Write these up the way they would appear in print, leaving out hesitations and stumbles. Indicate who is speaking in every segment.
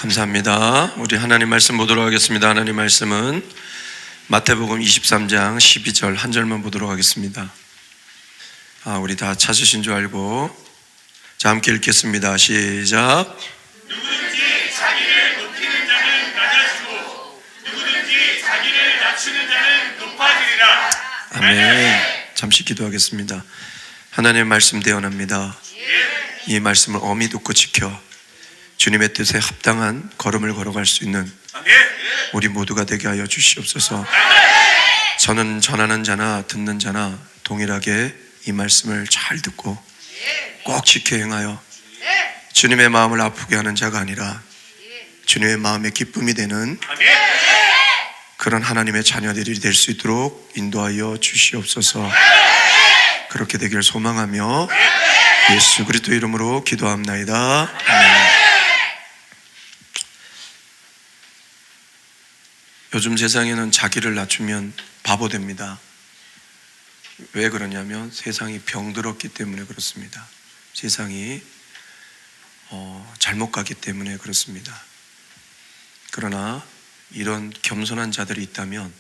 Speaker 1: 감사합니다. 우리 하나님 말씀 보도록 하겠습니다. 하나님 말씀은 마태복음 23장 12절 한 절만 보도록 하겠습니다. 우리 다 찾으신 줄 알고 자, 함께 읽겠습니다. 시작.
Speaker 2: 누구든지 자기를 높이는 자는 낮아지고 누구든지 자기를 낮추는 자는 높아지리라.
Speaker 1: 아멘. 잠시 기도하겠습니다. 하나님의 말씀 대언합니다. 이 말씀을 엄히 듣고 지켜 주님의 뜻에 합당한 걸음을 걸어갈 수 있는 우리 모두가 되게 하여 주시옵소서. 저는 전하는 자나 듣는 자나 동일하게 이 말씀을 잘 듣고 꼭 지켜 행하여 주님의 마음을 아프게 하는 자가 아니라 주님의 마음에 기쁨이 되는 그런 하나님의 자녀들이 될 수 있도록 인도하여 주시옵소서. 그렇게 되기를 소망하며 예수 그리스도 이름으로 기도합나이다. 아멘. 요즘 세상에는 자기를 낮추면 바보 됩니다. 왜 그러냐면 세상이 병들었기 때문에 그렇습니다. 세상이 잘못 가기 때문에 그렇습니다. 그러나 이런 겸손한 자들이 있다면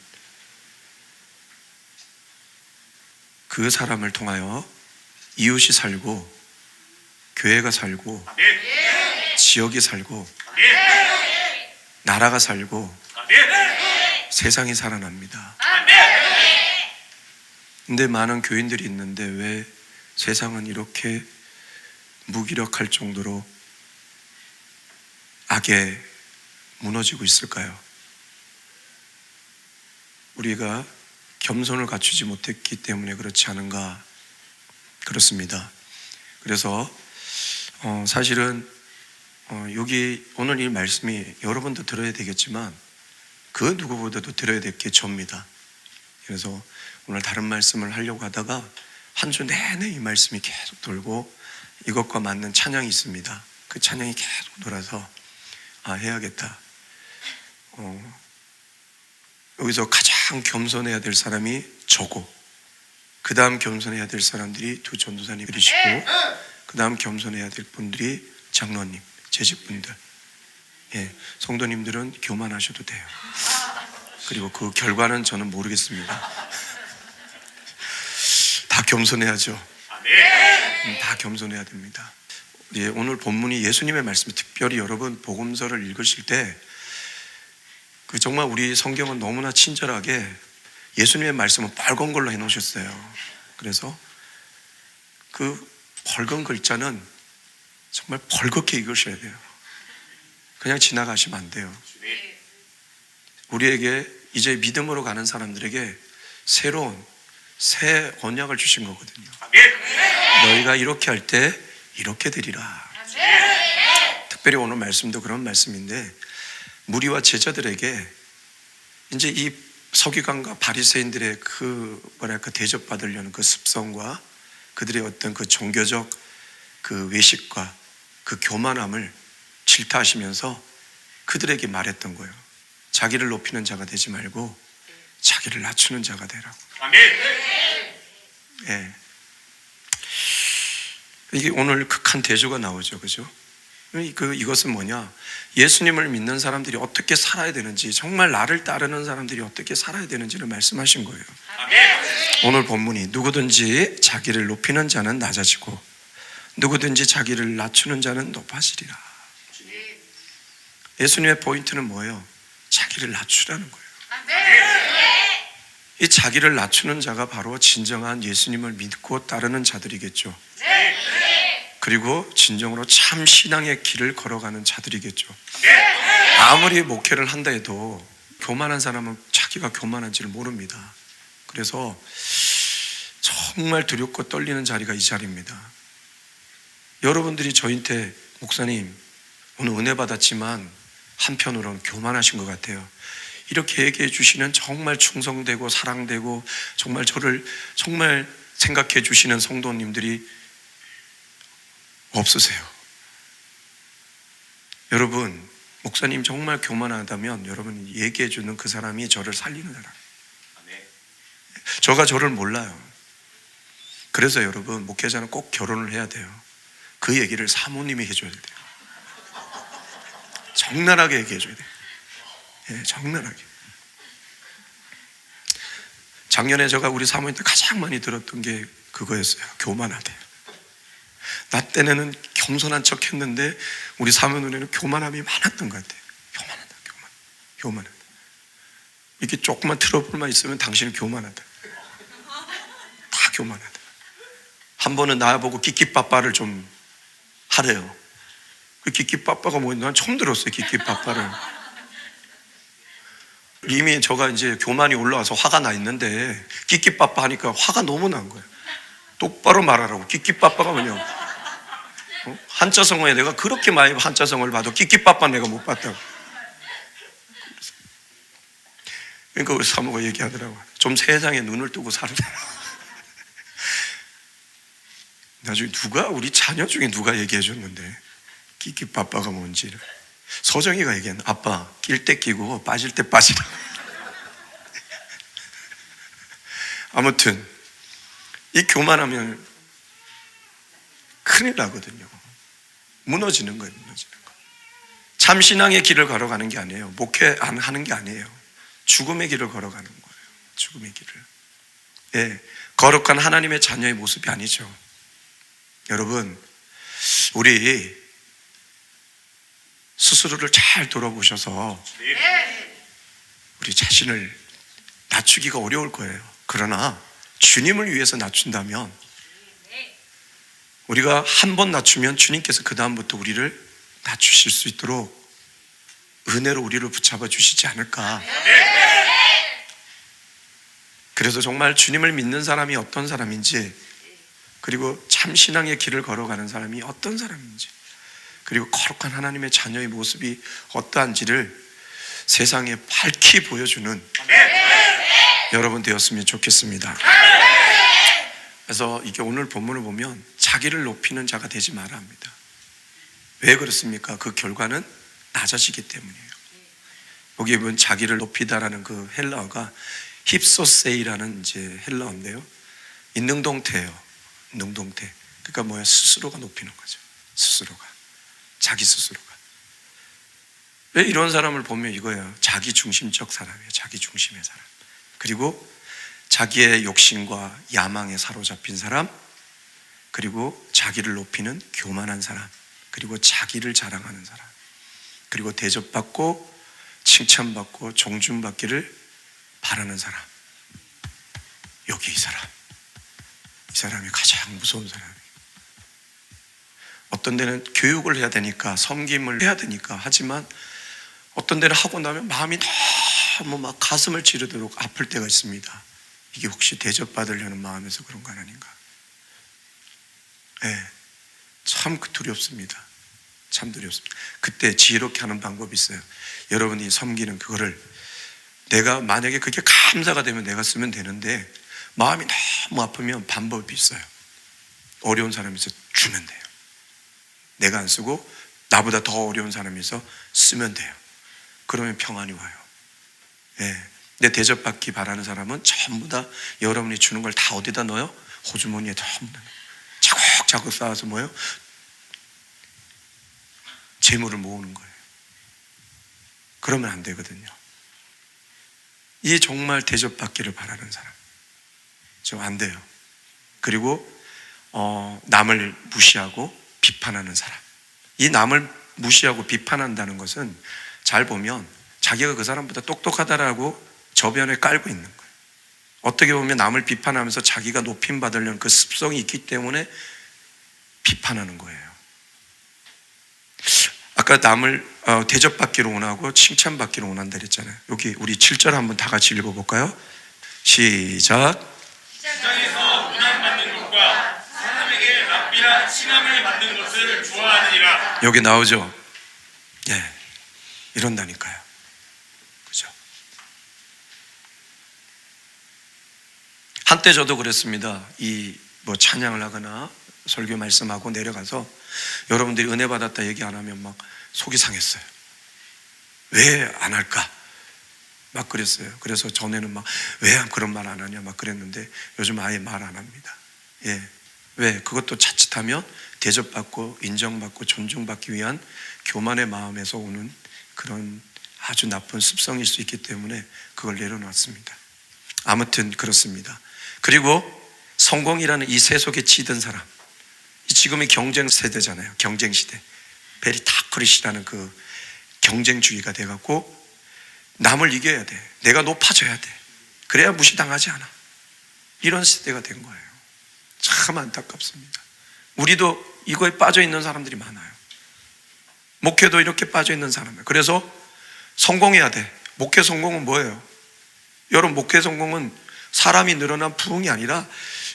Speaker 1: 그 사람을 통하여 이웃이 살고 교회가 살고 지역이 살고 나라가 살고 세상이 살아납니다. 근데 많은 교인들이 있는데 왜 세상은 이렇게 무기력할 정도로 악에 무너지고 있을까요? 우리가 겸손을 갖추지 못했기 때문에 그렇지 않은가 그렇습니다. 그래서 사실은 여기 오늘 이 말씀이 여러분도 들어야 되겠지만 그 누구보다도 들어야 될 게 저입니다. 그래서 오늘 다른 말씀을 하려고 하다가 한 주 내내 이 말씀이 계속 돌고 이것과 맞는 찬양이 있습니다. 그 찬양이 계속 돌아서 해야겠다. 여기서 가장 겸손해야 될 사람이 저고 그 다음 겸손해야 될 사람들이 두 전도사님들이시고 그 다음 겸손해야 될 분들이 장로님, 재직분들, 성도님들은 교만하셔도 돼요. 그리고 그 결과는 저는 모르겠습니다. 다 겸손해야죠. 다 겸손해야 됩니다. 오늘 본문이 예수님의 말씀, 특별히 여러분 복음서를 읽으실 때 정말 우리 성경은 너무나 친절하게 예수님의 말씀은 빨간 걸로 해놓으셨어요. 그래서 그 벌건 글자는 정말 벌겋게 읽으셔야 돼요. 그냥 지나가시면 안 돼요. 우리에게 이제 믿음으로 가는 사람들에게 새로운 새 언약을 주신 거거든요. 너희가 이렇게 할 때 이렇게 되리라. 특별히 오늘 말씀도 그런 말씀인데 무리와 제자들에게 이제 이 서기관과 바리새인들의 대접받으려는 그 습성과 그들의 어떤 그 종교적 그 외식과 그 교만함을 질타하시면서 그들에게 말했던 거예요. 자기를 높이는 자가 되지 말고 자기를 낮추는 자가 되라고. 이게 오늘 극한 대조가 나오죠, 그죠? 이것은 뭐냐? 예수님을 믿는 사람들이 어떻게 살아야 되는지, 정말 나를 따르는 사람들이 어떻게 살아야 되는지를 말씀하신 거예요. 오늘 본문이 누구든지 자기를 높이는 자는 낮아지고 누구든지 자기를 낮추는 자는 높아지리라. 예수님의 포인트는 뭐예요? 자기를 낮추라는 거예요. 이 자기를 낮추는 자가 바로 진정한 예수님을 믿고 따르는 자들이겠죠. 그리고 진정으로 참 신앙의 길을 걸어가는 자들이겠죠. 아무리 목회를 한다 해도 교만한 사람은 자기가 교만한지를 모릅니다. 그래서 정말 두렵고 떨리는 자리가 이 자리입니다. 여러분들이 저한테 목사님 오늘 은혜 받았지만 한편으로는 교만하신 것 같아요. 이렇게 얘기해 주시는 정말 충성되고 사랑되고 정말 저를 정말 생각해 주시는 성도님들이 없으세요. 여러분, 목사님 정말 교만하다면 여러분이 얘기해 주는 그 사람이 저를 살리는 사람. 저가 저를 몰라요. 그래서 여러분, 목회자는 꼭 결혼을 해야 돼요. 그 얘기를 사모님이 해줘야 돼요. 적나라하게 얘기해줘야 돼. 예, 적나라하게. 작년에 제가 우리 사모님 때 가장 많이 들었던 게 그거였어요. 교만하대. 나 때는 겸손한 척 했는데 우리 사모님은 교만함이 많았던 것 같아요. 교만하다, 교만하다. 이렇게 조금만 트러블만 있으면 당신은 교만하다. 다 교만하다. 한 번은 나보고 끼끼빠빠를 좀 하래요. 그 끼끼빠빠가 뭐였나? 난 처음 들었어요, 끼끼빠빠를. 이미 저가 이제 교만이 올라와서 화가 나 있는데 끼끼빠빠 하니까 화가 너무 난 거예요. 똑바로 말하라고. 끼끼빠빠가 뭐냐고. 한자성어에 내가 그렇게 많이 한자성어를 봐도 끼끼빠빠 내가 못 봤다고. 그러니까 우리 사모가 얘기하더라고. 좀 세상에 눈을 뜨고 살으라. 나중에 우리 자녀 중에 누가 얘기해 줬는데 끼끼빠빠가 뭔지를. 서정이가 얘기했나? 아빠, 낄 때 끼고 빠질 때 빠지라. 아무튼 이 교만하면 큰일 나거든요. 무너지는 거예요, 무너지는 거. 참 신앙의 길을 걸어가는 게 아니에요. 목회 안 하는 게 아니에요. 죽음의 길을 걸어가는 거예요. 죽음의 길을. 예, 거룩한 하나님의 자녀의 모습이 아니죠. 여러분, 우리 스스로를 잘 돌아보셔서 우리 자신을 낮추기가 어려울 거예요. 그러나 주님을 위해서 낮춘다면, 우리가 한 번 낮추면 주님께서 그 다음부터 우리를 낮추실 수 있도록 은혜로 우리를 붙잡아 주시지 않을까. 그래서 정말 주님을 믿는 사람이 어떤 사람인지, 그리고 참 신앙의 길을 걸어가는 사람이 어떤 사람인지, 그리고 거룩한 하나님의 자녀의 모습이 어떠한지를 세상에 밝히 보여주는 여러분 되었으면 좋겠습니다. 그래서 이게 오늘 본문을 보면 자기를 높이는 자가 되지 말아야 합니다. 왜 그렇습니까? 그 결과는 낮아지기 때문이에요. 여기 보면 자기를 높이다라는 그 헬라어가 힙소세이라는 이제 헬라어인데요. 이 능동태예요. 능동태. 그러니까 뭐야? 스스로가 높이는 거죠. 스스로가. 자기 스스로가. 왜 이런 사람을 보면 이거예요. 자기 중심적 사람이에요. 자기 중심의 사람. 그리고 자기의 욕심과 야망에 사로잡힌 사람, 그리고 자기를 높이는 교만한 사람, 그리고 자기를 자랑하는 사람, 그리고 대접받고 칭찬받고 존중받기를 바라는 사람. 여기 이 사람이 가장 무서운 사람이에요. 어떤 데는 교육을 해야 되니까, 섬김을 해야 되니까 하지만 어떤 데는 하고 나면 마음이 너무 막 가슴을 찌르도록 아플 때가 있습니다. 이게 혹시 대접받으려는 마음에서 그런 건 아닌가? 네, 참 두렵습니다. 참 두렵습니다. 그때 지혜롭게 하는 방법이 있어요. 여러분이 섬기는 그거를, 내가 만약에 그게 감사가 되면 내가 쓰면 되는데 마음이 너무 아프면 방법이 있어요. 어려운 사람이 있어 주면 돼요. 내가 안 쓰고 나보다 더 어려운 사람이 있어 쓰면 돼요. 그러면 평안이 와요. 예. 내 대접받기 바라는 사람은 전부 다 여러분이 주는 걸 다 어디다 넣어요? 호주머니에 전부 다 차곡차곡 쌓아서 뭐예요? 재물을 모으는 거예요. 그러면 안 되거든요. 이 정말 대접받기를 바라는 사람, 저 안 돼요. 그리고 남을 무시하고 비판하는 사람. 이 남을 무시하고 비판한다는 것은 잘 보면 자기가 그 사람보다 똑똑하다라고 저변에 깔고 있는 거예요. 어떻게 보면 남을 비판하면서 자기가 높임 받으려는 그 습성이 있기 때문에 비판하는 거예요. 아까 남을 대접받기를 원하고 칭찬받기를 원한다 그랬잖아요. 여기 우리 7절 한번 다 같이 읽어볼까요? 시작.
Speaker 2: 세상에서 문안받는 것과 사람에게 랍비라 칭함을 받는 것을 좋아하느니라.
Speaker 1: 여기 나오죠? 예, 이런다니까요. 그죠? 한때 저도 그랬습니다. 이 뭐 찬양을 하거나 설교 말씀하고 내려가서 여러분들이 은혜 받았다 얘기 안 하면 막 속이 상했어요. 왜 안 할까? 막 그랬어요. 그래서 전에는 막 왜 그런 말 안 하냐 막 그랬는데 요즘 아예 말 안 합니다. 예. 왜? 그것도 자칫하면 대접받고 인정받고 존중받기 위한 교만의 마음에서 오는 그런 아주 나쁜 습성일 수 있기 때문에 그걸 내려놨습니다. 아무튼 그렇습니다. 그리고 성공이라는 이 세속에 치든 사람, 지금이 경쟁 세대잖아요. 경쟁 시대. 베리타크릿이라는 그 경쟁주의가 돼갖고 남을 이겨야 돼. 내가 높아져야 돼. 그래야 무시당하지 않아. 이런 시대가 된 거예요. 참 안타깝습니다. 우리도 이거에 빠져 있는 사람들이 많아요. 목회도 이렇게 빠져 있는 사람이에요. 그래서 성공해야 돼. 목회 성공은 뭐예요? 여러분, 목회 성공은 사람이 늘어난 부흥이 아니라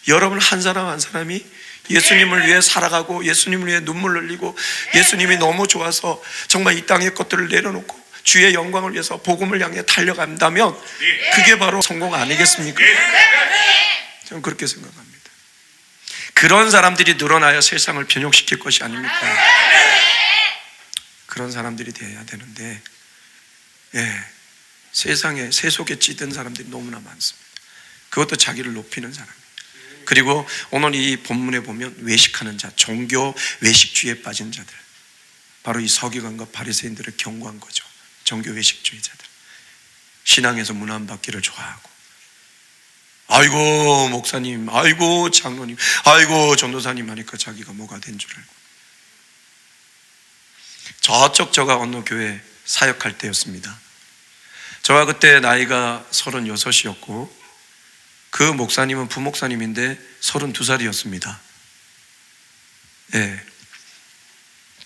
Speaker 1: 여러분 한 사람 한 사람이 예수님을 위해 살아가고 예수님을 위해 눈물 흘리고 예수님이 너무 좋아서 정말 이 땅의 것들을 내려놓고 주의 영광을 위해서 복음을 향해 달려간다면 그게 바로 성공 아니겠습니까? 저는 그렇게 생각합니다. 그런 사람들이 늘어나야 세상을 변혁시킬 것이 아닙니까? 그런 사람들이 돼야 되는데 세상에 세속에 찌든 사람들이 너무나 많습니다. 그것도 자기를 높이는 사람이에요. 그리고 오늘 이 본문에 보면 외식하는 자, 종교 외식주의에 빠진 자들, 바로 이 서기관과 바리새인들을 경고한 거죠. 종교 외식주의자들, 신앙에서 문안받기를 좋아하고, 아이고 목사님, 아이고 장로님, 아이고 전도사님 하니까 자기가 뭐가 된 줄 알고. 저쪽 저가 어느 교회 사역할 때였습니다. 저가 그때 나이가 36이었고 그 목사님은 부목사님인데 32살이었습니다.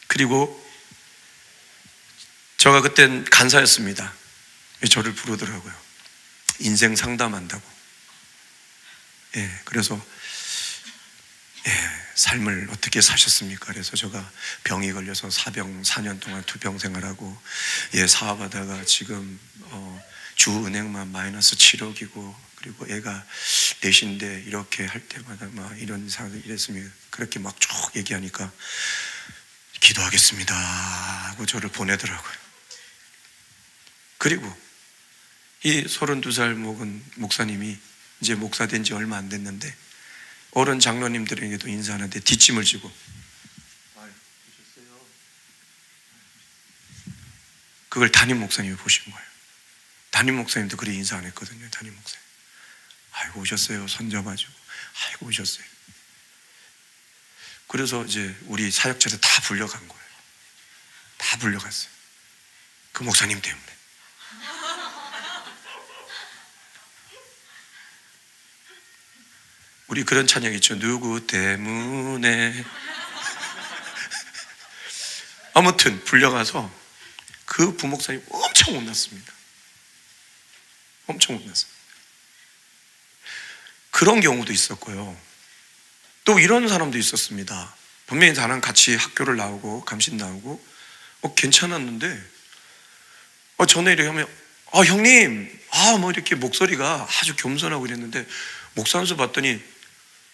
Speaker 1: 그리고 제가 그땐 간사였습니다. 저를 부르더라고요. 인생 상담한다고. 그래서 삶을 어떻게 사셨습니까? 그래서 제가 병이 걸려서 사병 4년 동안 투병 생활하고 사업하다가 지금 주은행만 마이너스 7억이고 그리고 애가 넷인데 이렇게 할 때마다 막 이런 상황이 이랬으면 그렇게 막 쭉 얘기하니까 기도하겠습니다 하고 저를 보내더라고요. 그리고 이 32살 먹은 목사님이 이제 목사 된 지 얼마 안 됐는데 어른 장로님들에게도 인사하는데 뒷짐을 지고 그걸 담임 목사님이 보신 거예요. 담임 목사님도 그래 인사 안 했거든요. 담임 목사님. 아이고 오셨어요. 손잡아주고 아이고 오셨어요. 그래서 이제 우리 사역자들 다 불려간 거예요. 다 불려갔어요. 그 목사님 때문에. 우리 그런 찬양 있죠. 누구 때문에. 아무튼 불려가서 그 부목사님 엄청 혼났습니다. 엄청 혼났습니다. 그런 경우도 있었고요. 또 이런 사람도 있었습니다. 분명히 나랑 같이 학교를 나오고 감신 나오고 괜찮았는데 전에 이렇게 하면 형님 뭐 이렇게 목소리가 아주 겸손하고 이랬는데 목사님서 봤더니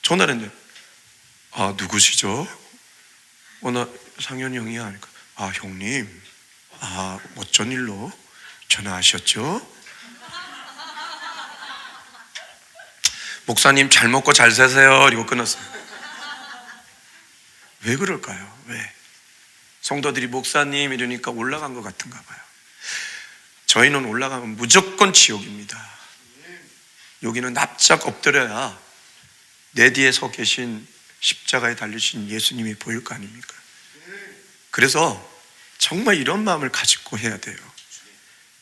Speaker 1: 전화를 했는데 누구시죠? 나 상현이 형이야. 하니까 형님 어쩐 일로 전화하셨죠? 목사님 잘 먹고 잘 사세요. 이러고 끊었어요. 왜 그럴까요? 왜? 성도들이 목사님 이러니까 올라간 것 같은가 봐요. 저희는 올라가면 무조건 지옥입니다. 여기는 납작 엎드려야 내 뒤에 서 계신 십자가에 달리신 예수님이 보일 거 아닙니까? 그래서 정말 이런 마음을 가지고 해야 돼요.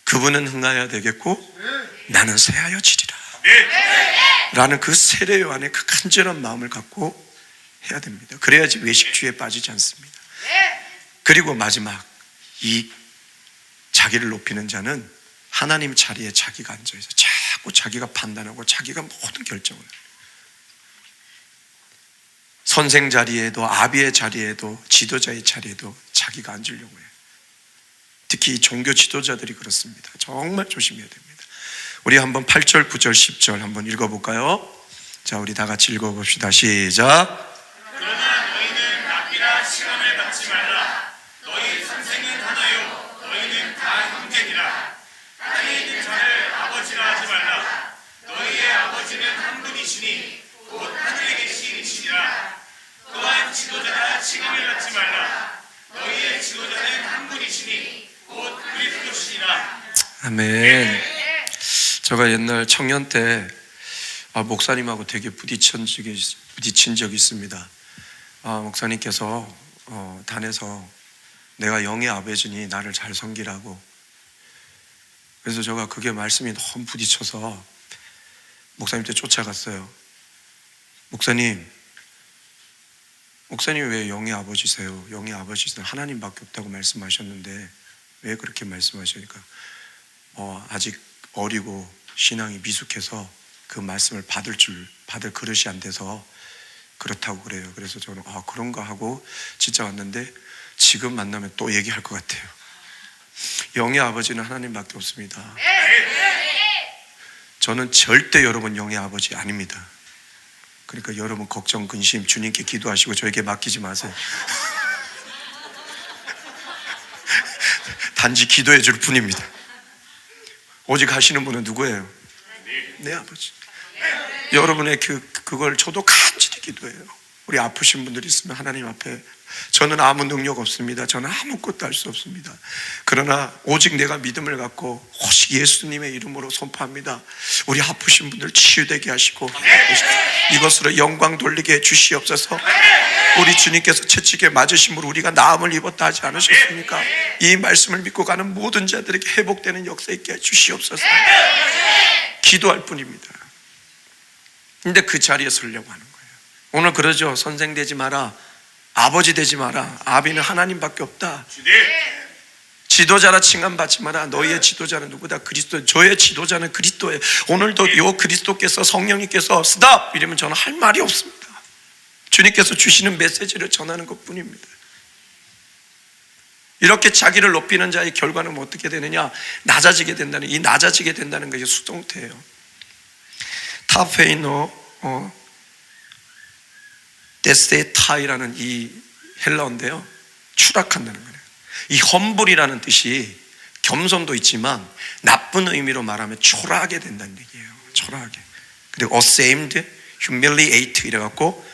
Speaker 1: 그분은 흥하여야 되겠고 나는 쇠하여 지리라 라는 그 세례요 안에 그 간절한 마음을 갖고 해야 됩니다. 그래야지 외식주의에 빠지지 않습니다. 그리고 마지막, 이 자기를 높이는 자는 하나님 자리에 자기가 앉아있어 자꾸 자기가 판단하고 자기가 모든 결정을 해요. 선생 자리에도 아비의 자리에도 지도자의 자리에도 자기가 앉으려고 해요. 특히 이 종교 지도자들이 그렇습니다. 정말 조심해야 됩니다. 우리 한번 8절, 9절, 10절 한번 읽어볼까요? 자, 우리 다 같이 읽어봅시다. 시작.
Speaker 2: 그러나 너희는 납비라 시험을 받지 말라. 너희 선생은 하나요 너희는 다 형제니라. 땅에 있는 자를 아버지라 하지 말라. 너희의 아버지는 한 분이시니 곧 하늘에 계신 이시니라. 또한 지도자라 칭함을 받지 말라. 너희의 지도자는 한 분이시니 곧 우리
Speaker 1: 아멘. 제가 옛날 청년 때 목사님하고 되게 부딪힌 적이 있습니다. 목사님께서 단에서 내가 영의 아버지니 나를 잘 섬기라고. 그래서 제가 그게 말씀이 너무 부딪혀서 목사님한테 쫓아갔어요. 목사님 왜 영의 아버지세요? 영의 아버지는 하나님밖에 없다고 말씀하셨는데 왜 그렇게 말씀하시니까 아직 어리고 신앙이 미숙해서 그 말씀을 받을 그릇이 안 돼서 그렇다고 그래요. 그래서 저는 그런가 하고 진짜 왔는데 지금 만나면 또 얘기할 것 같아요. 영의 아버지는 하나님밖에 없습니다. 저는 절대 여러분 영의 아버지 아닙니다. 그러니까 여러분 걱정, 근심 주님께 기도하시고 저에게 맡기지 마세요. 단지 기도해 줄 뿐입니다. 오직 하시는 분은 누구예요? 내 아버지. 여러분의 그걸 저도 간절히 기도해요. 우리 아프신 분들이 있으면 하나님 앞에 저는 아무 능력 없습니다. 저는 아무것도 할 수 없습니다. 그러나 오직 내가 믿음을 갖고 오직 예수님의 이름으로 선포합니다. 우리 아프신 분들 치유되게 하시고 이것으로 영광 돌리게 해 주시옵소서. 우리 주님께서 채찍에 맞으심으로 우리가 나음을 입었다 하지 않으셨습니까? 이 말씀을 믿고 가는 모든 자들에게 회복되는 역사 있게 해 주시옵소서. 기도할 뿐입니다. 근데 그 자리에 서려고 하는 거예요. 오늘 그러죠. 선생 되지 마라, 아버지 되지 마라, 아비는 하나님밖에 없다, 지도자라 칭함받지 마라, 너희의 지도자는 누구다? 그리스도. 저의 지도자는 그리스도예요. 오늘도 요 그리스도께서, 성령님께서 스탑 이러면 저는 할 말이 없습니다. 주님께서 주시는 메시지를 전하는 것뿐입니다. 이렇게 자기를 높이는 자의 결과는 어떻게 되느냐? 낮아지게 된다는, 이 낮아지게 된다는 것이 수동태예요. 타페이노 데세타이라는 이 헬라어인데요, 추락한다는 거예요. 이 험불이라는 뜻이 겸손도 있지만 나쁜 의미로 말하면 초라하게 된다는 얘기예요. 초라하게. 그리고 ashamed, humiliate 이래갖고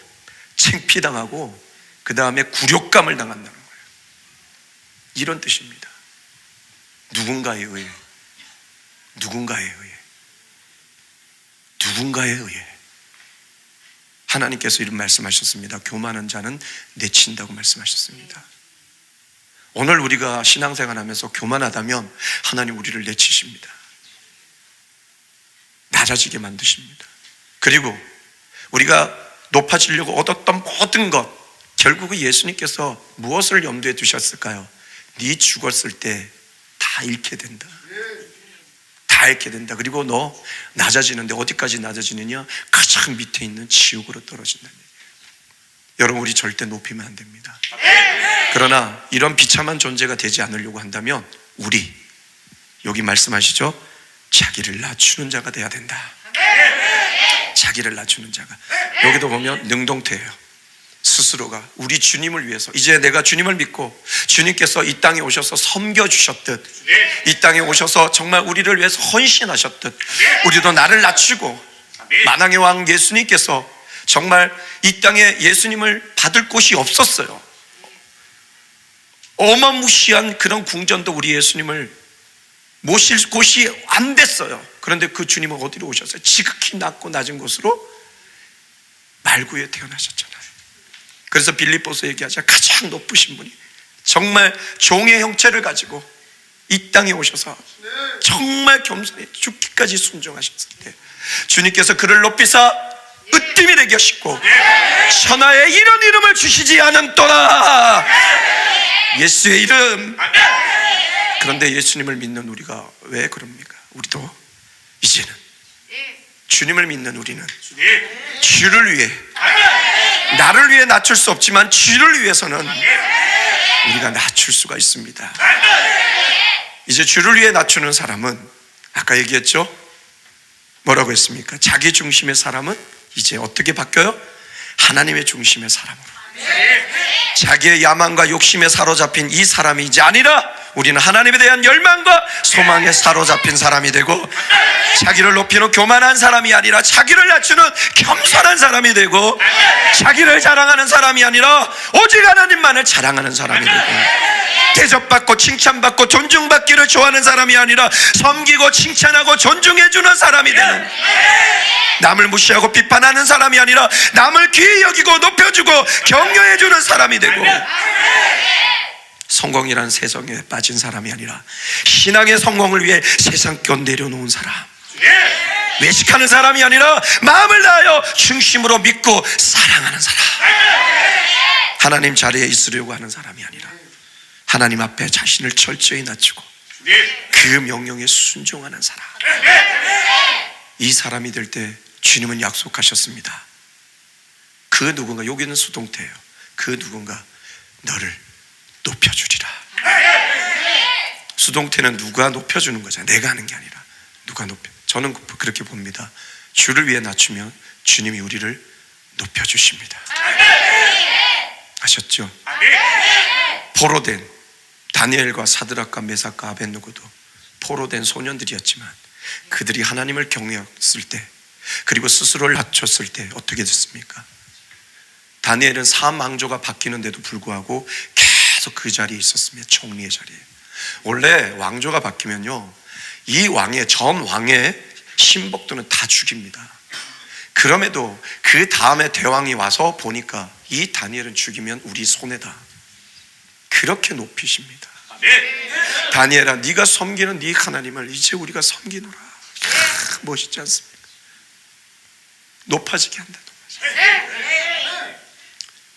Speaker 1: 창피당하고 그 다음에 굴욕감을 당한다는 거예요. 이런 뜻입니다. 누군가에 의해, 누군가에 의해, 누군가에 의해. 하나님께서 이런 말씀하셨습니다. 교만한 자는 내친다고 말씀하셨습니다. 오늘 우리가 신앙생활하면서 교만하다면 하나님 우리를 내치십니다. 낮아지게 만드십니다. 그리고 우리가 높아지려고 얻었던 모든 것, 결국은 예수님께서 무엇을 염두에 두셨을까요? 네 죽었을 때 다 잃게 된다. 다 잃게 된다. 그리고 너 낮아지는데 어디까지 낮아지느냐? 가장 밑에 있는 지옥으로 떨어진다는 얘기예요. 여러분, 우리 절대 높이면 안 됩니다. 그러나 이런 비참한 존재가 되지 않으려고 한다면 우리, 여기 말씀하시죠? 자기를 낮추는 자가 돼야 된다. 자기를 낮추는 자가. 여기도 보면 능동태예요. 스스로가 우리 주님을 위해서, 이제 내가 주님을 믿고 주님께서 이 땅에 오셔서 섬겨주셨듯, 이 땅에 오셔서 정말 우리를 위해서 헌신하셨듯, 우리도 나를 낮추고, 만왕의 왕 예수님께서 정말 이 땅에 예수님을 받을 곳이 없었어요. 어마무시한 그런 궁전도 우리 예수님을 모실 곳이 안 됐어요. 그런데 그 주님은 어디로 오셨어요? 지극히 낮고 낮은 곳으로 말구에 태어나셨잖아요. 그래서 빌립보서 얘기하자, 가장 높으신 분이 정말 종의 형체를 가지고 이 땅에 오셔서 정말 겸손히 죽기까지 순종하셨을 때 주님께서 그를 높이사 으뜸이 되게 하시고 천하에 이런 이름을 주시지 않음도다. 예수의 이름. 그런데 예수님을 믿는 우리가 왜 그럽니까? 우리도 이제는 주님을 믿는 우리는 주를 위해, 나를 위해 낮출 수 없지만 주를 위해서는 우리가 낮출 수가 있습니다. 이제 주를 위해 낮추는 사람은 아까 얘기했죠? 뭐라고 했습니까? 자기 중심의 사람은 이제 어떻게 바뀌어요? 하나님의 중심의 사람으로. 자기의 야망과 욕심에 사로잡힌 이 사람이 이제 아니라 우리는 하나님에 대한 열망과 소망에 사로잡힌 사람이 되고, 자기를 높이는 교만한 사람이 아니라 자기를 낮추는 겸손한 사람이 되고, 자기를 자랑하는 사람이 아니라 오직 하나님만을 자랑하는 사람이 되고, 대접받고 칭찬받고 존중받기를 좋아하는 사람이 아니라 섬기고 칭찬하고 존중해주는 사람이 되는, 남을 무시하고 비판하는 사람이 아니라 남을 귀히 여기고 높여주고 격려해주는 사람이 되고, 성공이란 세상에 빠진 사람이 아니라 신앙의 성공을 위해 세상 것 내려놓은 사람, 외식하는 사람이 아니라 마음을 다하여 중심으로 믿고 사랑하는 사람, 하나님 자리에 있으려고 하는 사람이 아니라 하나님 앞에 자신을 철저히 낮추고 그 명령에 순종하는 사람, 이 사람이 될 때 주님은 약속하셨습니다. 그 누군가, 여기는 수동태예요. 그 누군가 너를 높여주리라. 수동태는 누가 높여주는 거잖아요. 내가 하는 게 아니라 누가 높여. 저는 그렇게 봅니다. 주를 위해 낮추면 주님이 우리를 높여주십니다. 아셨죠? 포로된 다니엘과 사드락과 메삭과 아벳느고도 포로된 소년들이었지만 그들이 하나님을 경외했을 때, 그리고 스스로를 낮췄을 때 어떻게 됐습니까? 다니엘은 왕조가 바뀌는데도 불구하고 계속 그 자리에 있었으며, 총리의 자리에. 원래 왕조가 바뀌면요, 이 왕의 전 왕의 신복들은 다 죽입니다. 그럼에도 그 다음에 대왕이 와서 보니까 이 다니엘은 죽이면 우리 손해다, 그렇게 높이십니다. 다니엘아, 네가 섬기는 네 하나님을 이제 우리가 섬기노라. 멋있지 않습니까? 높아지게 한다.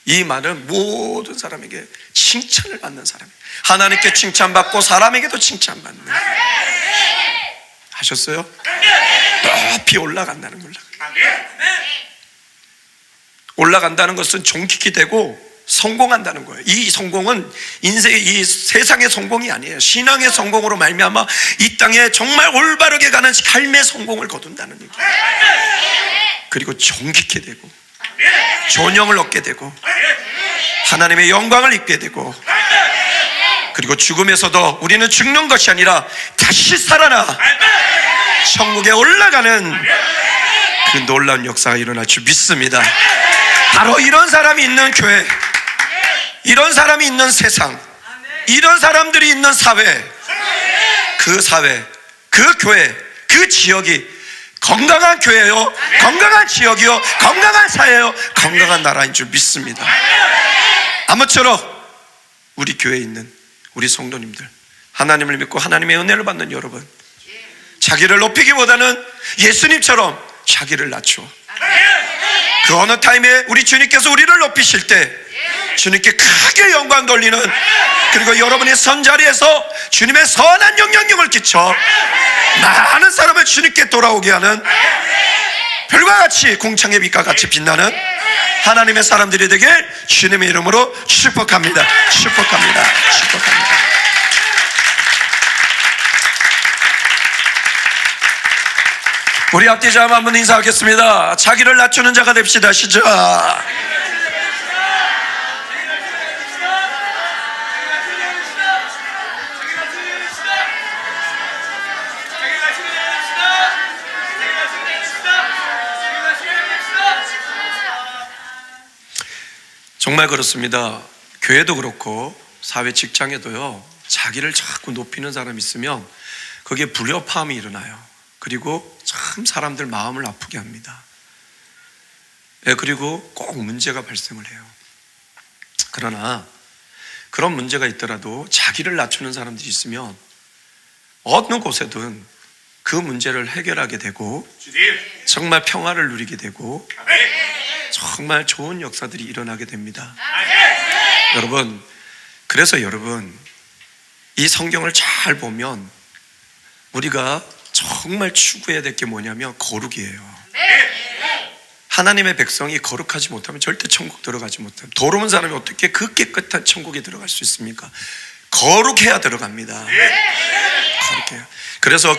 Speaker 1: 이 말은 모든 사람에게 칭찬을 받는 사람이에요. 하나님께 칭찬받고 사람에게도 칭찬받는. 하셨어요? 높이 올라간다는 걸. 올라간다는 것은 존귀히 되고 성공한다는 거예요. 이 성공은 인생의, 이 세상의 성공이 아니에요. 신앙의 성공으로 말미암아 이 땅에 정말 올바르게 가는 삶의 성공을 거둔다는 얘기예요. 그리고 존귀히 되고 존영을 얻게 되고 하나님의 영광을 입게 되고, 그리고 죽음에서도 우리는 죽는 것이 아니라 다시 살아나 천국에 올라가는 그 놀라운 역사가 일어날 줄 믿습니다. 바로 이런 사람이 있는 교회, 이런 사람이 있는 세상, 이런 사람들이 있는 사회, 그 사회, 그 교회, 그 지역이 건강한 교회요, 건강한 지역이요, 건강한 사회요, 건강한 나라인 줄 믿습니다. 아무쪼록 우리 교회에 있는 우리 성도님들, 하나님을 믿고 하나님의 은혜를 받는 여러분, 자기를 높이기보다는 예수님처럼 자기를 낮추어 그 어느 타임에 우리 주님께서 우리를 높이실 때 주님께 크게 영광 돌리는, 그리고 여러분의 선자리에서 주님의 선한 영향력을 끼쳐 많은 사람을 주님께 돌아오게 하는, 별과 같이 공창의 빛과 같이 빛나는 하나님의 사람들이 되길 주님의 이름으로 축복합니다. 축복합니다. 축복합니다. 우리 앞뒤자 한번 인사하겠습니다. 자기를 낮추는 자가 됩시다. 시작. 정말 그렇습니다. 교회도 그렇고 사회 직장에도요, 자기를 자꾸 높이는 사람이 있으면 거기에 불협화음이 일어나요. 그리고 참 사람들 마음을 아프게 합니다. 그리고 꼭 문제가 발생을 해요. 그러나 그런 문제가 있더라도 자기를 낮추는 사람들이 있으면 어느 곳에든 그 문제를 해결하게 되고 정말 평화를 누리게 되고 정말 좋은 역사들이 일어나게 됩니다. 여러분, 그래서 여러분, 이 성경을 잘 보면 우리가 정말 추구해야 될 게 뭐냐면 거룩이에요. 하나님의 백성이 거룩하지 못하면 절대 천국 들어가지 못합니다. 더러운 사람이 어떻게 그 깨끗한 천국에 들어갈 수 있습니까? 거룩해야 들어갑니다. 거룩해요. 그래서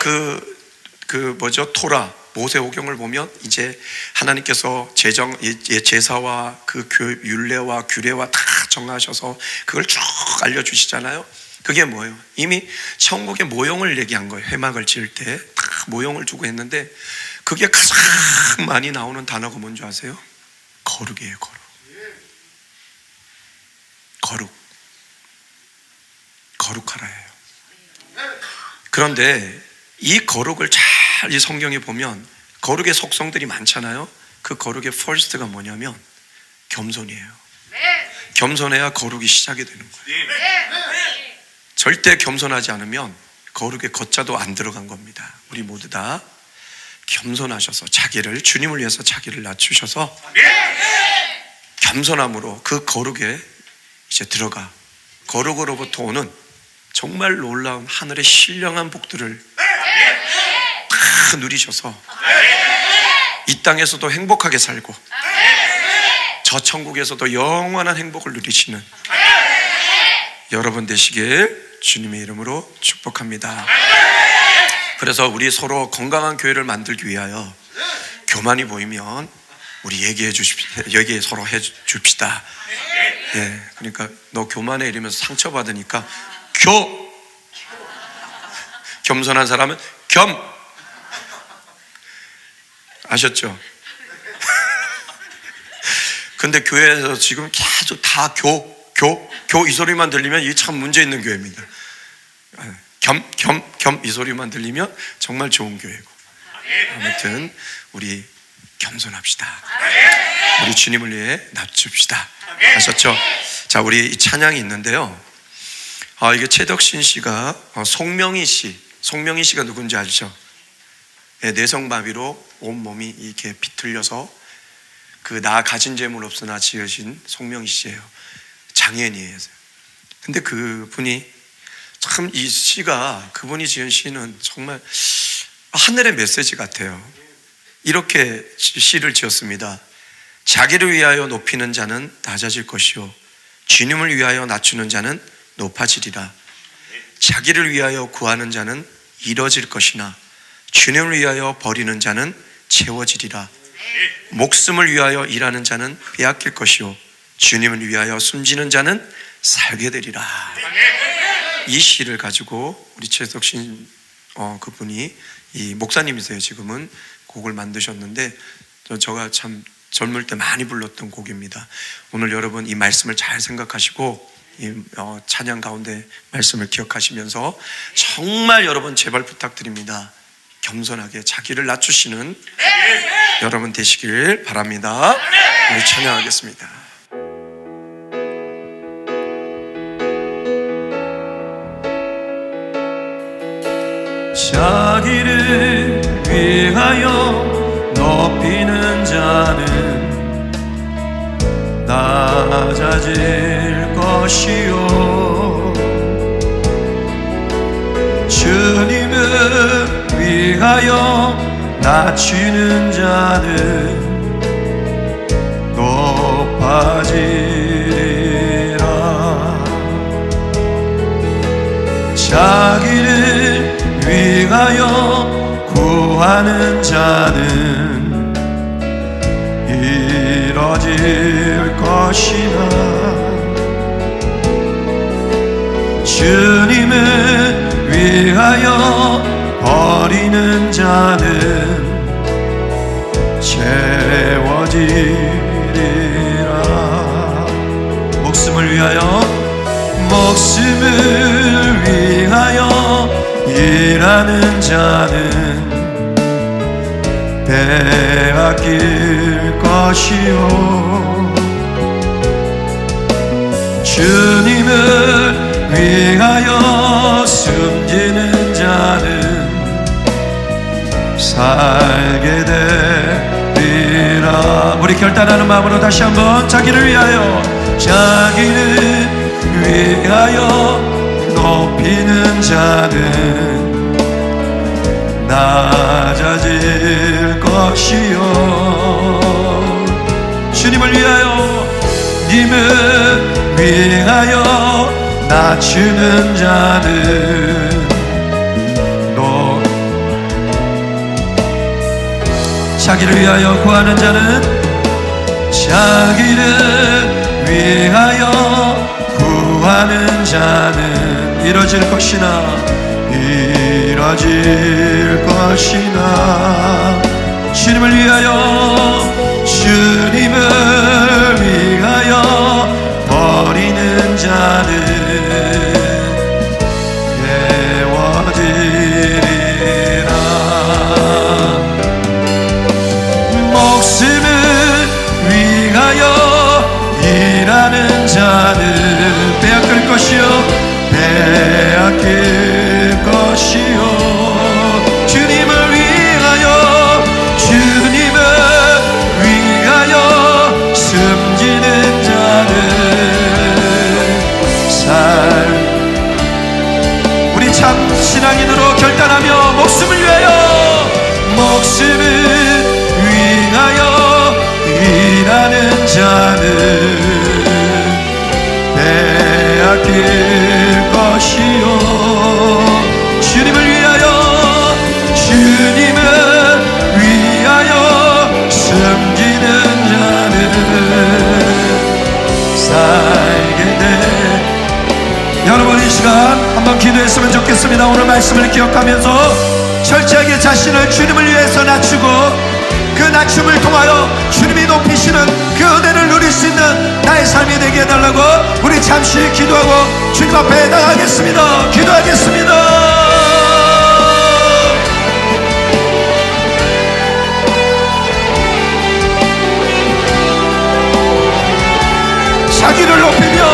Speaker 1: 토라, 모세오경을 보면 이제 하나님께서 제사와 그 율례와 규례와 다 정하셔서 그걸 쭉 알려주시잖아요. 그게 뭐예요? 이미 천국의 모형을 얘기한 거예요. 회막을 지을 때 다 모형을 두고 했는데 그게 가장 많이 나오는 단어가 뭔지 아세요? 거룩이에요. 거룩. 거룩. 거룩하라예요. 그런데 이 거룩을 잘 이 성경에 보면 거룩의 속성들이 많잖아요. 그 거룩의 first가 뭐냐면 겸손이에요. 겸손해야 거룩이 시작이 되는 거예요. 절대 겸손하지 않으면 거룩의 겉자도 안 들어간 겁니다. 우리 모두 다 겸손하셔서 자기를, 주님을 위해서 자기를 낮추셔서 겸손함으로 그 거룩에 이제 들어가 거룩으로부터 오는 정말 놀라운 하늘의 신령한 복들을 다 누리셔서 이 땅에서도 행복하게 살고 저 천국에서도 영원한 행복을 누리시는 여러분 되시길 주님의 이름으로 축복합니다. 그래서 우리 서로 건강한 교회를 만들기 위하여 교만이 보이면 우리 얘기해 주십시오. 얘기 서로 해 줍시다. 예, 그러니까 너 교만해 이러면서 상처받으니까 겸손한 사람은 겸. 아셨죠? 근데 교회에서 지금 계속 다 교 이 소리만 들리면 이게 참 문제 있는 교회입니다. 겸 이 소리만 들리면 정말 좋은 교회고. 아무튼 우리 겸손합시다. 우리 주님을 위해 낮춥시다. 아셨죠? 자, 우리 이 찬양이 있는데요. 이게 최덕신 씨가 송명희 씨가 누군지 알죠? 네, 뇌성마비로 온몸이 이렇게 비틀려서 그 나 가진 재물 없으나 지으신 송명희 씨예요. 장애인이에요. 근데 그분이 참 이 시가, 그분이 지은 시는 정말 하늘의 메시지 같아요. 이렇게 시를 지었습니다. 자기를 위하여 높이는 자는 낮아질 것이요 주님을 위하여 낮추는 자는 높아지리라. 자기를 위하여 구하는 자는 이뤄질 것이나 주님을 위하여 버리는 자는 채워지리라. 목숨을 위하여 일하는 자는 빼앗길 것이요 주님을 위하여 숨지는 자는 살게 되리라. 이 시를 가지고 우리 최덕신 그분이 이 목사님이세요. 지금은 곡을 만드셨는데 제가 참 젊을 때 많이 불렀던 곡입니다. 오늘 여러분 이 말씀을 잘 생각하시고 이 찬양 가운데 말씀을 기억하시면서 정말 여러분 제발 부탁드립니다. 겸손하게 자기를 낮추시는 여러분 되시길 바랍니다. 우리 찬양하겠습니다.
Speaker 3: 자기를 위하여 높이는 자는 낮아질 것이요 주님을 위하여 낮추는 자는 높아지리라. 자기를 위하여 구하는 자는 이뤄질 것이나 주님을 위하여 버리는 자는 채워지리라. 목숨을 위하여 일하는 자는 빼앗길 것이요 주님을 위하여 숨지는 자는 살게 되리라. 우리 결단하는 마음으로 다시 한번 자기를 위하여 높이는 자는 낮아질 것이요 주님을 위하여 낮추는 자는 자기를 위하여 구하는 자는 자기를 위하여 구하는 자는 이뤄질 것이나 주님을 위하여 버리는 자는 빼앗길 것이요 주님을 위하여 주님을 위하여 숨기는 자는 우리 참 신앙인으로 결단하며 목숨을 위하여 일하는 자는 빼앗길 것이요 주님을 위하여 숨기는 자는 살게 돼. 여러분 이 시간 한번 기도했으면 좋겠습니다. 오늘 말씀을 기억하면서 철저하게 자신을 주님을 위해서 낮추고 그 낮춤을 통하여 주님이 높이시는 그 은혜를 누릴 수 있는 나의 삶이 되게 해달라고 우리 잠시 기도하고 주님 앞에 나가겠습니다. 기도하겠습니다. 자기를 높이며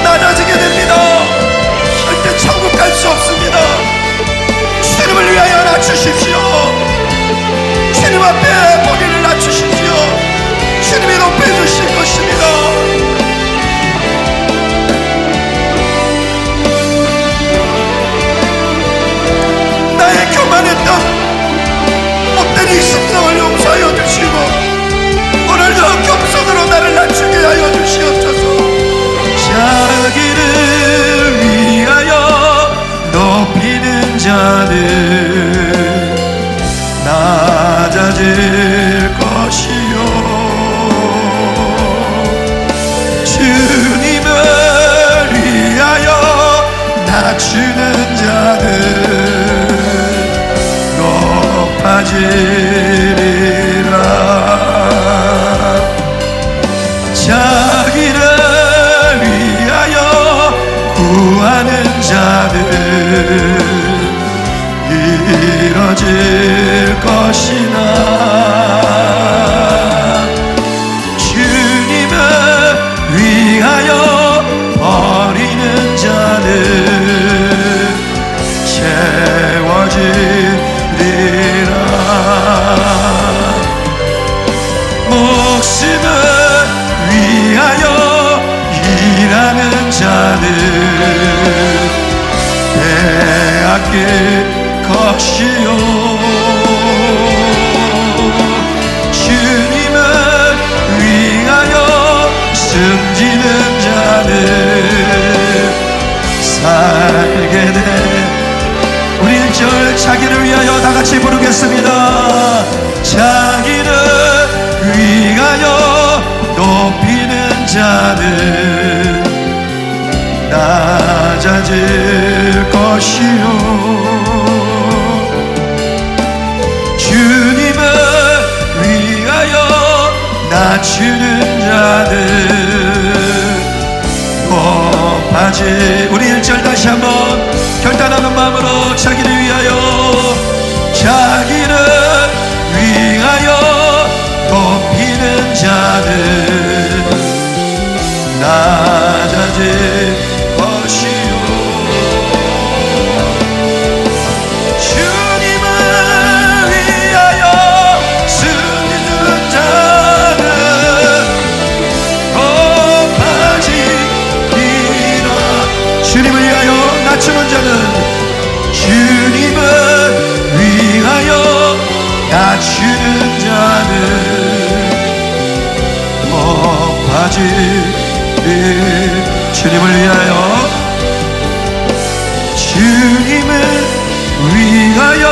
Speaker 3: 낮아지게 됩니다. 절대 천국 갈 수 없습니다. 주님을 위하여 낮추십시오. 주님 앞에 본인을 낮추십시오. 주님이 높여주실 것입니다. 나의 교만했던 못된 이 심성을 용서하여 주시고 오늘도 겸손으로 나를 낮추게 하여 주시옵소서. 자기를 위하여 높이는 자는 낮아질 것이요 주님을 위하여 낮추는 자는 높아지리라. 자기를 위하여 구하는 자는 이뤄질 것이나 주님을 위하여 버리는 자는 채워지리라. 목숨을 위하여 일하는 자는 빼앗길 것이요 주님을 위하여 숨기는 자는 살게 돼. 우리 1절 자기를 위하여 다같이 부르겠습니다. 자기를 위하여 높이는 자는 낮아질 것이요 주님을 위하여 낮추는 자는 높아지. 우리 1절 다시 한번 결단하는 마음으로 자기를 위하여 높이는 자는 낮아질 것이요 주님을 위하여 숨기는 자는 높아지리라. 주님을 위하여 낮추는 자는 주님을 위하여 낮추는 자는 높아지리라. 주님을 위하여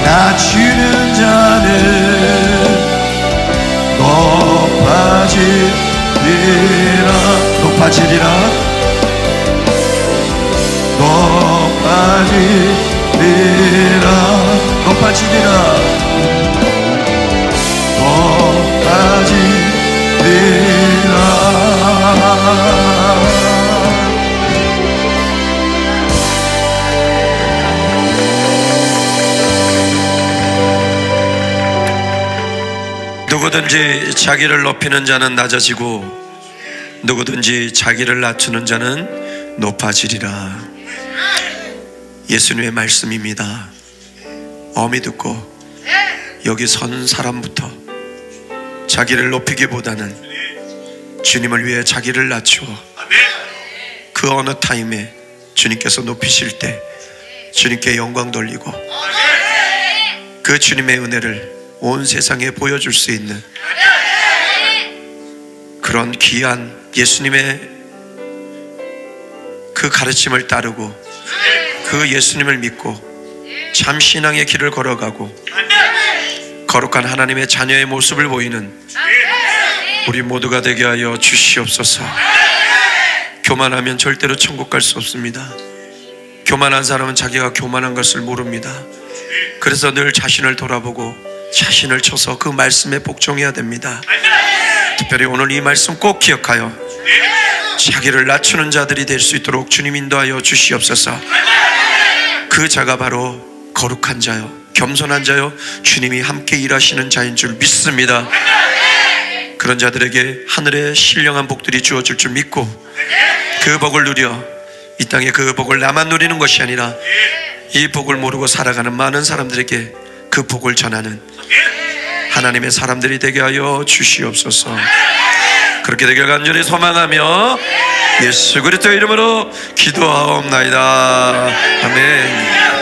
Speaker 3: 낮추는 자는 높아지리라. 누구든지 자기를 높이는 자는 낮아지고 누구든지 자기를 낮추는 자는
Speaker 1: 높아지리라. 예수님의 말씀입니다. 어미 듣고 여기 선 사람부터 자기를 높이기보다는 주님을 위해 자기를 낮추어 그 어느 타임에 주님께서 높이실 때 주님께 영광 돌리고 그 주님의 은혜를 온 세상에 보여줄 수 있는 그런 귀한 예수님의 그 가르침을 따르고 그 예수님을 믿고 참 신앙의 길을 걸어가고 거룩한 하나님의 자녀의 모습을 보이는 우리 모두가 되게 하여 주시옵소서. 교만하면 절대로 천국 갈 수 없습니다. 교만한 사람은 자기가 교만한 것을 모릅니다. 그래서 늘 자신을 돌아보고 자신을 쳐서 그 말씀에 복종해야 됩니다. 특별히 오늘 이 말씀 꼭 기억하여 자기를 낮추는 자들이 될 수 있도록 주님 인도하여 주시옵소서. 그 자가 바로 거룩한 자요, 겸손한 자요, 주님이 함께 일하시는 자인 줄 믿습니다. 그런 자들에게 하늘의 신령한 복들이 주어질 줄 믿고 그 복을 누려 이 땅에 그 복을 나만 누리는 것이 아니라 이 복을 모르고 살아가는 많은 사람들에게 그 복을 전하는 하나님의 사람들이 되게 하여 주시옵소서. 그렇게 되길 간절히 소망하며 예수 그리스도의 이름으로 기도하옵나이다. 아멘.